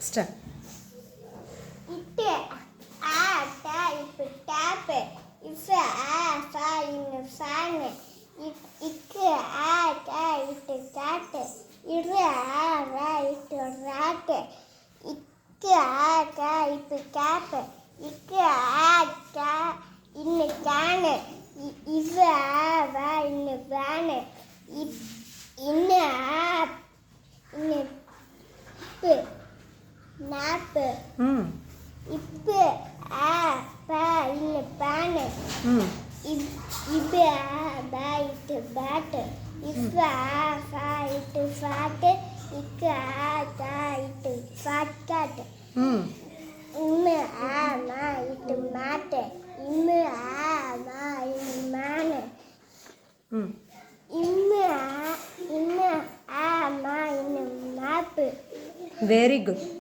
Start. இட்டு ஆ டா இப்பு டாப்பு இஃபு ஆ ஃபா இன்னு ஃபேனு இக்கு ஆ டா இட்டு காட்டு இரு ஆ ரா இட்டு ராட்டு இக்கு ஆ டா இப்பு காப்பு இக்கு ஆ டா இன்னு கேனு இவ்வு ஆ வா இன்னு வேனு இன்னு ஆ இன்னு இப்பு நாப்பு இப்பு ஆ பா இன்னு பேனு இப்பு ஆ பா இட்டு பேட்டு இஃபு ஆ ஃபா இட்டு ஃபாட்டு இக்கு ஆ டா இட்டு ஃபாட்காட்டு இம்மு ஆ மா இட்டு மாட்டு இம்மு ஆ மா இன்னு மானு இம்மு ஆ மா இன்னு மாப்பு. Very good.